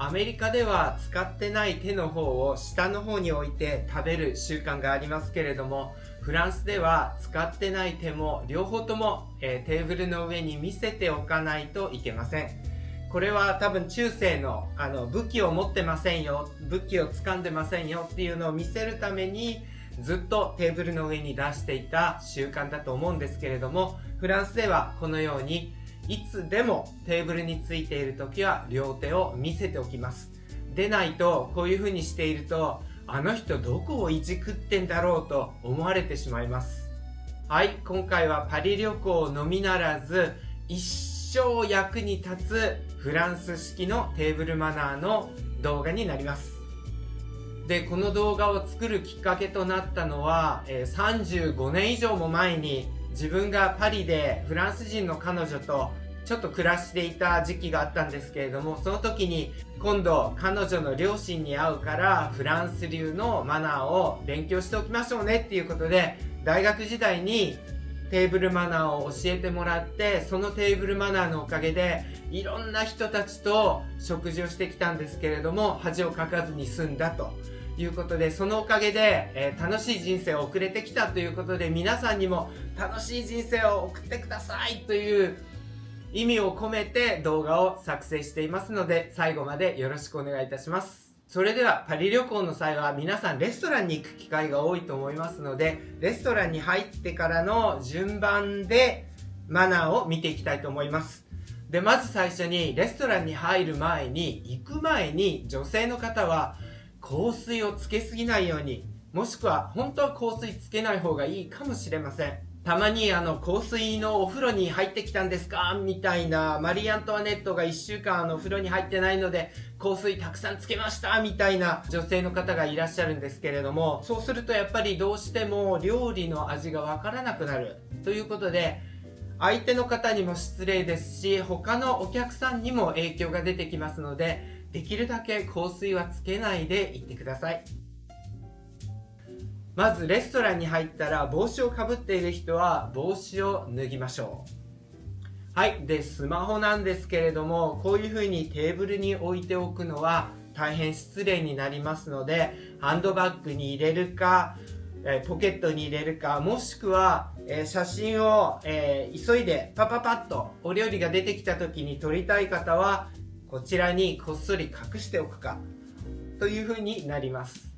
アメリカでは使ってない手の方を下の方に置いて食べる習慣がありますけれども、フランスでは使ってない手も両方とも、テーブルの上に見せておかないといけません。これは多分中世の武器を持ってませんよ、武器を掴んでませんよっていうのを見せるためにずっとテーブルの上に出していた習慣だと思うんですけれども、フランスではこのようにいつでもテーブルについている時は両手を見せておきます。でないと、こういう風にしていると、あの人どこをいじくってんだろうと思われてしまいます。はい、今回はパリ旅行のみならず一生役に立つフランス式のテーブルマナーの動画になります。で、この動画を作るきっかけとなったのは、35年以上も前に自分がパリでフランス人の彼女とちょっと暮らしていた時期があったんですけれども、その時に今度彼女の両親に会うからフランス流のマナーを勉強しておきましょうねっていうことで、大学時代にテーブルマナーを教えてもらって、そのテーブルマナーのおかげでいろんな人たちと食事をしてきたんですけれども、恥をかかずに済んだということで、そのおかげで、楽しい人生を送れてきたということで、皆さんにも楽しい人生を送ってくださいという意味を込めて動画を作成していますので、最後までよろしくお願いいたします。それではパリ旅行の際は皆さんレストランに行く機会が多いと思いますので、レストランに入ってからの順番でマナーを見ていきたいと思います。で、まず最初にレストランに入る前に、行く前に女性の方は香水をつけすぎないように、もしくは本当は香水つけない方がいいかもしれません。たまに香水のお風呂に入ってきたんですかみたいな、マリー・アントワネットが1週間お風呂に入ってないので香水たくさんつけましたみたいな女性の方がいらっしゃるんですけれども、そうするとやっぱりどうしても料理の味がわからなくなるということで、相手の方にも失礼ですし、他のお客さんにも影響が出てきますので、できるだけ香水はつけないで行ってください。まずレストランに入ったら帽子をかぶっている人は帽子を脱ぎましょう。はい。で、スマホなんですけれども、こういう風にテーブルに置いておくのは大変失礼になりますので、ハンドバッグに入れるか、ポケットに入れるか、もしくは、写真を、急いでパパパッとお料理が出てきた時に撮りたい方は、こちらにこっそり隠しておくかという風になります。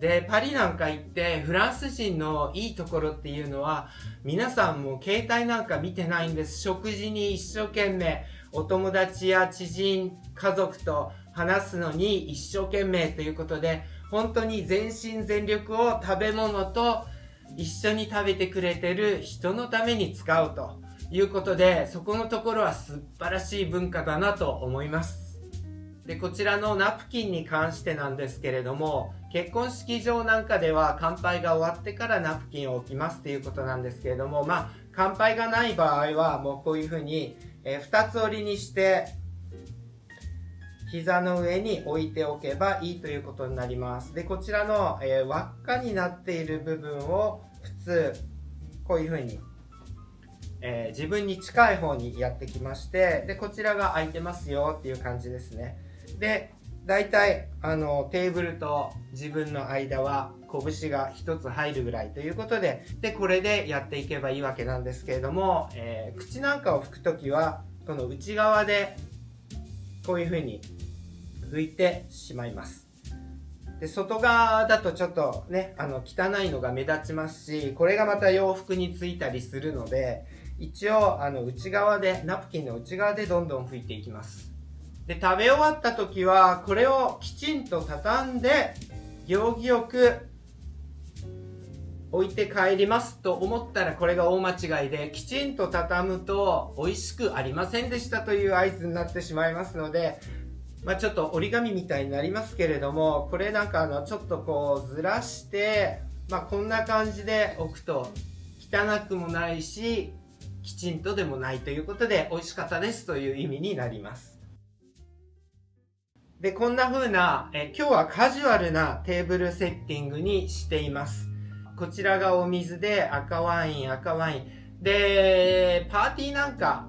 で、パリなんか行ってフランス人のいいところっていうのは、皆さんも携帯なんか見てないんです。食事に一生懸命お友達や知人、家族と話すのに一生懸命ということで、本当に全身全力を食べ物と一緒に食べてくれてる人のために使うということで、そこのところは素晴らしい文化だなと思います。で、こちらのナプキンに関してなんですけれども、結婚式場なんかでは乾杯が終わってからナプキンを置きますということなんですけれども、乾杯がない場合はもうこういうふうに、2つ折りにして膝の上に置いておけばいいということになります。で、こちらの、輪っかになっている部分を普通こういうふうに、自分に近い方にやってきまして、で、こちらが空いてますよっていう感じですね。で、だいたいテーブルと自分の間は拳が1つ入るぐらいということで、これでやっていけばいいわけなんですけれども、口なんかを拭くときはこの内側でこういう風に拭いてしまいます。で、外側だとちょっとね、汚いのが目立ちますし、これがまた洋服についたりするので、一応内側で、ナプキンの内側でどんどん拭いていきます。で、食べ終わった時はこれをきちんと畳んで行儀よく置いて帰りますと思ったら、これが大間違いで、きちんと畳むと美味しくありませんでしたという合図になってしまいますので、ちょっと折り紙みたいになりますけれども、これなんかちょっとこうずらして、こんな感じで置くと汚くもないしきちんとでもないということで、美味しかったですという意味になります。で、こんな風な、今日はカジュアルなテーブルセッティングにしています。こちらがお水で赤ワインで、パーティーなんか、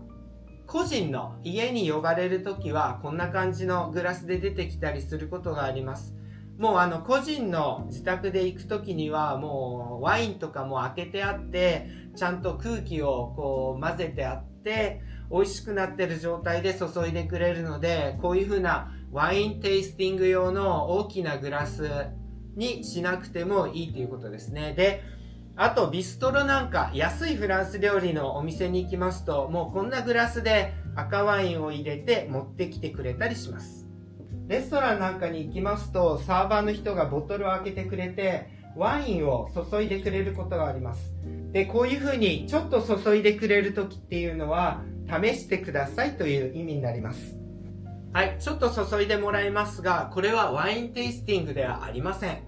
個人の家に呼ばれるときはこんな感じのグラスで出てきたりすることがあります。もう個人の自宅で行くときにはもうワインとかも開けてあって、ちゃんと空気をこう混ぜてあって美味しくなってる状態で注いでくれるので、こういう風なワインテイスティング用の大きなグラスにしなくてもいいということですね。で、あとビストロなんか安いフランス料理のお店に行きますと、もうこんなグラスで赤ワインを入れて持ってきてくれたりします。レストランなんかに行きますと、サーバーの人がボトルを開けてくれてワインを注いでくれることがあります。で、こういう風にちょっと注いでくれる時っていうのは、試してくださいという意味になります。はい、ちょっと注いでもらいますが、これはワインテイスティングではありません。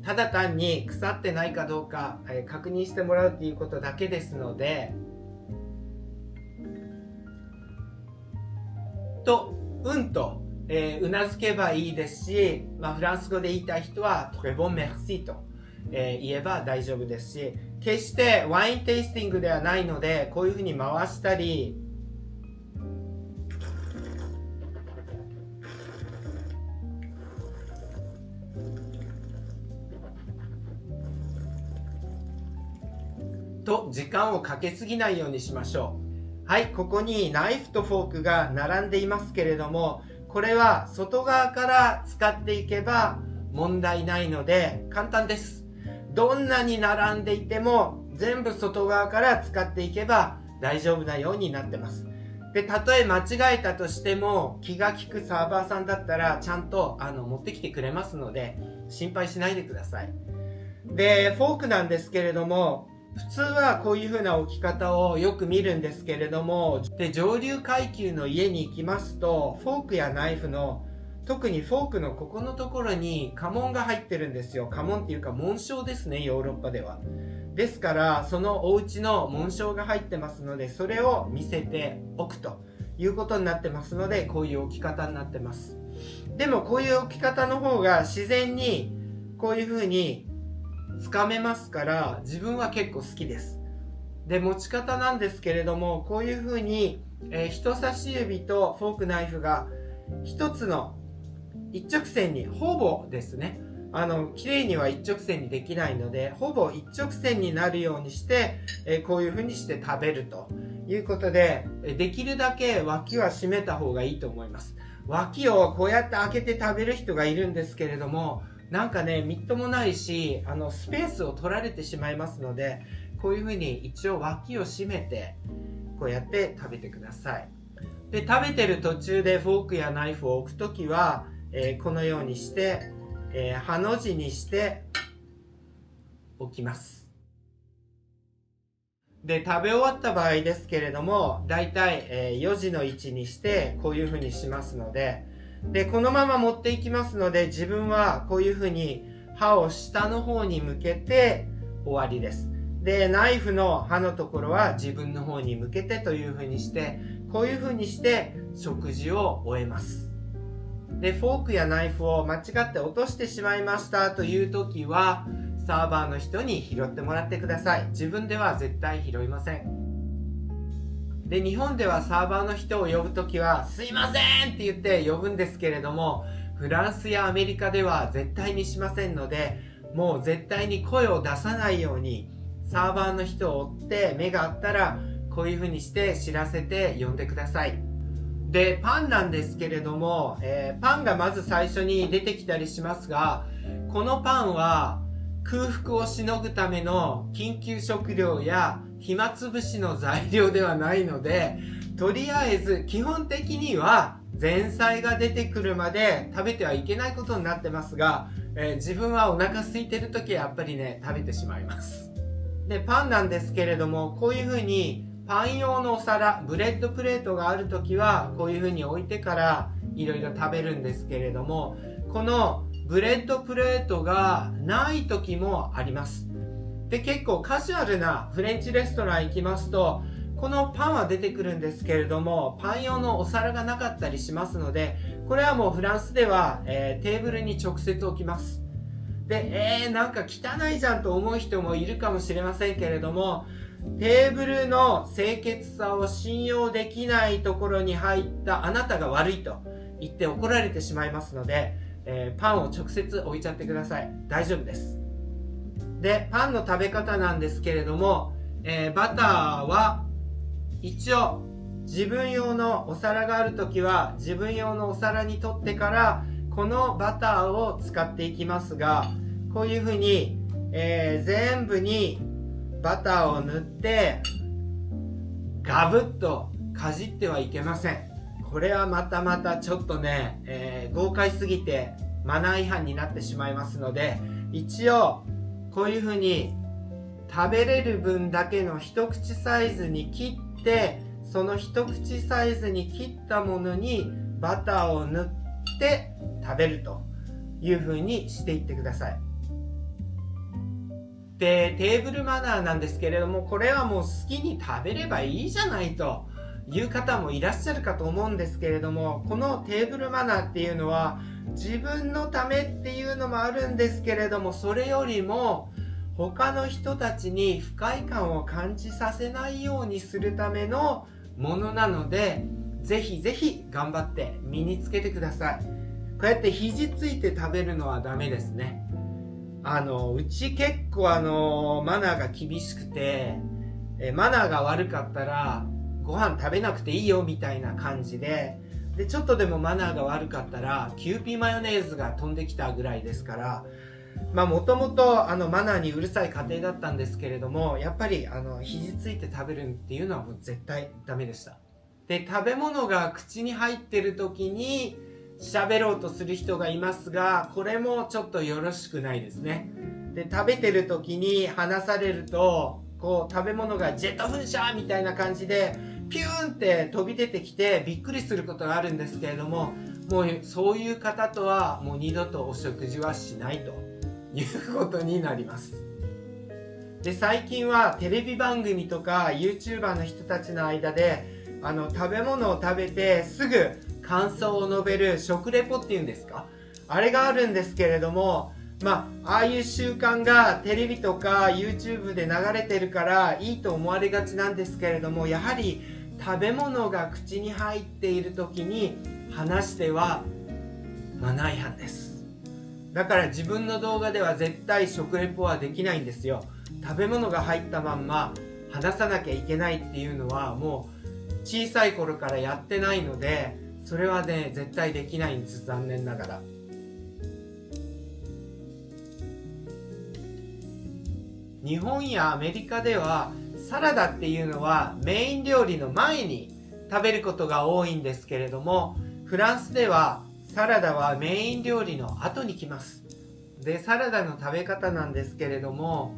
ただ単に腐ってないかどうか、確認してもらうっていうことだけですので、と、うなずけばいいですし、フランス語で言いたい人はトレボンメルシーと、言えば大丈夫ですし、決してワインテイスティングではないので、こういうふうに回したり、と時間をかけすぎないようにしましょう。はい、ここにナイフとフォークが並んでいますけれども、これは外側から使っていけば問題ないので簡単です。どんなに並んでいても全部外側から使っていけば大丈夫なようになってます。で、たとえ間違えたとしても気が利くサーバーさんだったらちゃんと持ってきてくれますので心配しないでください。で、フォークなんですけれども、普通はこういう風な置き方をよく見るんですけれども、で、上流階級の家に行きますと、フォークやナイフの、特にフォークのここのところに家紋が入ってるんですよ。家紋っていうか紋章ですね、ヨーロッパでは。ですから、そのお家の紋章が入ってますので、それを見せておくということになってますので、こういう置き方になってます。でもこういう置き方の方が自然にこういう風につかめますから、自分は結構好きです。で、持ち方なんですけれども、こういう風に、人差し指とフォークナイフが一つの一直線に、ほぼですね、綺麗には一直線にできないので、ほぼ一直線になるようにして、こういう風にして食べるということで、できるだけ脇は締めた方がいいと思います。脇をこうやって開けて食べる人がいるんですけれども、なんかね、みっともないし、スペースを取られてしまいますので、こういう風に一応脇を締めて、こうやって食べてください。で、食べてる途中でフォークやナイフを置くときは、このようにして、ハの字にして置きます。で、食べ終わった場合ですけれども、だいたい4時の位置にしてこういう風にしますので、で、このまま持っていきますので、自分はこういう風に刃を下の方に向けて終わりです。で、ナイフの刃のところは自分の方に向けてという風にして、こういう風にして食事を終えます。で、フォークやナイフを間違って落としてしまいましたという時は、サーバーの人に拾ってもらってください。自分では絶対拾いません。で、日本ではサーバーの人を呼ぶときは、すいませんって言って呼ぶんですけれども、フランスやアメリカでは絶対にしませんので、もう絶対に声を出さないように、サーバーの人を追って目があったら、こういう風にして知らせて呼んでください。で、パンなんですけれども、パンがまず最初に出てきたりしますが、このパンは空腹をしのぐための緊急食料や暇つぶしの材料ではないので、とりあえず基本的には前菜が出てくるまで食べてはいけないことになってますが、自分はお腹空いてる時はやっぱりね、食べてしまいます。で、パンなんですけれども、こういう風にパン用のお皿、ブレッドプレートがある時はこういう風に置いてからいろいろ食べるんですけれども、このブレッドプレートがない時もあります。で、結構カジュアルなフレンチレストラン行きますと、このパンは出てくるんですけれども、パン用のお皿がなかったりしますので、これはもうフランスでは、テーブルに直接置きます。で、なんか汚いじゃんと思う人もいるかもしれませんけれども、テーブルの清潔さを信用できないところに入ったあなたが悪いと言って怒られてしまいますので、パンを直接置いちゃってください。大丈夫です。で、パンの食べ方なんですけれども、バターは一応自分用のお皿があるときは自分用のお皿に取ってからこのバターを使っていきますが、こういうふうに、全部にバターを塗ってガブッとかじってはいけません。これはまたちょっとね、豪快すぎてマナー違反になってしまいますので、一応こういうふうに食べれる分だけの一口サイズに切って、その一口サイズに切ったものにバターを塗って食べるというふうにしていってください。で、テーブルマナーなんですけれども、これはもう好きに食べればいいじゃないという方もいらっしゃるかと思うんですけれども、このテーブルマナーっていうのは自分のためっていうのもあるんですけれども、それよりも他の人たちに不快感を感じさせないようにするためのものなので、ぜひぜひ頑張って身につけてください。こうやって肘ついて食べるのはダメですね。うち結構マナーが厳しくて、マナーが悪かったらご飯食べなくていいよみたいな感じで、ちょっとでもマナーが悪かったらキユーピーマヨネーズが飛んできたぐらいですから、もともとマナーにうるさい家庭だったんですけれども、やっぱり肘ついて食べるっていうのはもう絶対ダメでした。で、食べ物が口に入ってる時に喋ろうとする人がいますが、これもちょっとよろしくないですね。で、食べてる時に話されると、こう食べ物がジェット噴射みたいな感じでピューンって飛び出てきてびっくりすることがあるんですけれども、もうそういう方とはもう二度とお食事はしないということになります。で、最近はテレビ番組とか YouTuber の人たちの間で食べ物を食べてすぐ感想を述べる食レポっていうんですか、あれがあるんですけれども、ああいう習慣がテレビとか YouTube で流れてるからいいと思われがちなんですけれども、やはり食べ物が口に入っている時に話してはマナー違反です。だから自分の動画では絶対食レポはできないんですよ。食べ物が入ったまんま話さなきゃいけないっていうのはもう小さい頃からやってないので、それはね絶対できないんです、残念ながら。日本やアメリカではサラダっていうのはメイン料理の前に食べることが多いんですけれども、フランスではサラダはメイン料理の後に来ます。で、サラダの食べ方なんですけれども、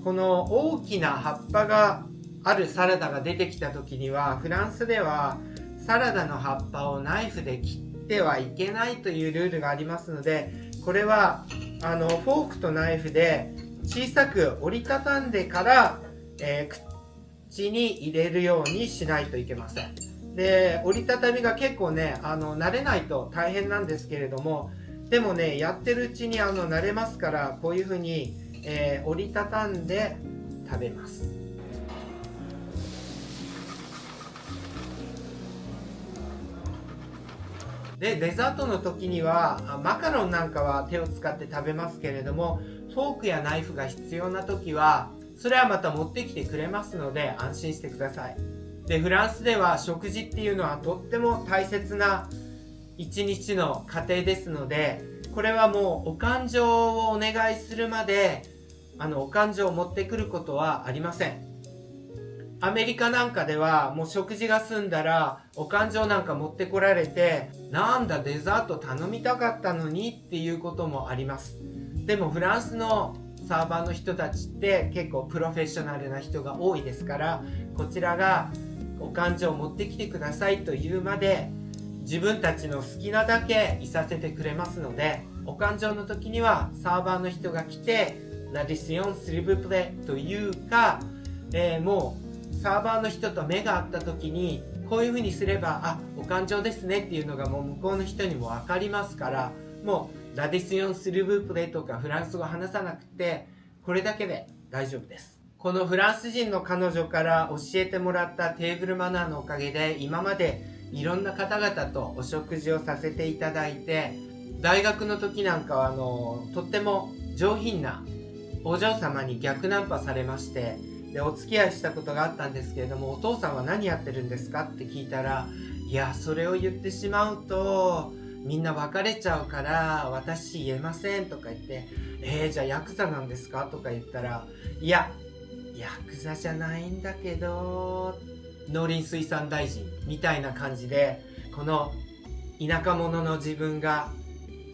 この大きな葉っぱがあるサラダが出てきた時には、フランスではサラダの葉っぱをナイフで切ってはいけないというルールがありますので、これはフォークとナイフで小さく折りたたんでから、口に入れるようにしないといけません。で、折りたたみが結構ね慣れないと大変なんですけれども、でもねやってるうちに慣れますから、こういうふうに、折りたたんで食べます。で、デザートの時にはマカロンなんかは手を使って食べますけれども、フォークやナイフが必要な時はそれはまた持ってきてくれますので安心してください。で、フランスでは食事っていうのはとっても大切な一日の過程ですので、これはもうお勘定をお願いするまでお勘定を持ってくることはありません。アメリカなんかではもう食事が済んだらお勘定なんか持ってこられて、なんだデザート頼みたかったのにっていうこともあります。でもフランスのサーバーの人たちって結構プロフェッショナルな人が多いですから、こちらがお勘定を持ってきてくださいというまで自分たちの好きなだけいさせてくれますので、お勘定の時にはサーバーの人が来てラディシオンスリブプレというか、もうサーバーの人と目が合った時にこういう風にすればお勘定ですねっていうのがもう向こうの人にも分かりますから、もうラディシオンスリブプレとかフランス語話さなくてこれだけで大丈夫です。このフランス人の彼女から教えてもらったテーブルマナーのおかげで、今までいろんな方々とお食事をさせていただいて、大学の時なんかはとっても上品なお嬢様に逆ナンパされまして、でお付き合いしたことがあったんですけれども、お父さんは何やってるんですかって聞いたら、いやそれを言ってしまうとみんな別れちゃうから私言えませんとか言って、じゃあヤクザなんですかとか言ったら、いやヤクザじゃないんだけど農林水産大臣みたいな感じで、この田舎者の自分が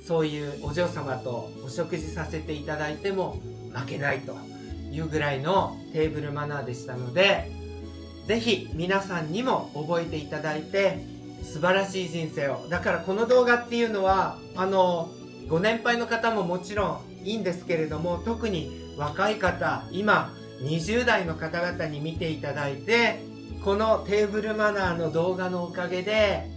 そういうお嬢様とお食事させていただいても負けないというぐらいのテーブルマナーでしたので、ぜひ皆さんにも覚えていただいて素晴らしい人生を。だからこの動画っていうのはご年配の方ももちろんいいんですけれども、特に若い方、今20代の方々に見ていただいて、このテーブルマナーの動画のおかげで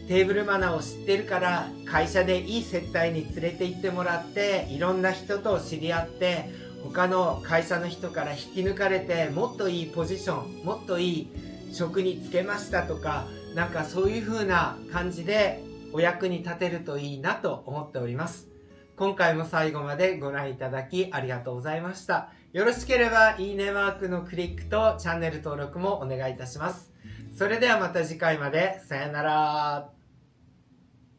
テーブルマナーを知ってるから会社でいい接待に連れて行ってもらって、いろんな人と知り合って他の会社の人から引き抜かれて、もっといいポジション、もっといい職に就けましたとか、なんかそういう風な感じでお役に立てるといいなと思っております。今回も最後までご覧いただきありがとうございました。よろしければいいねマークのクリックとチャンネル登録もお願いいたします。それではまた次回まで。さよなら。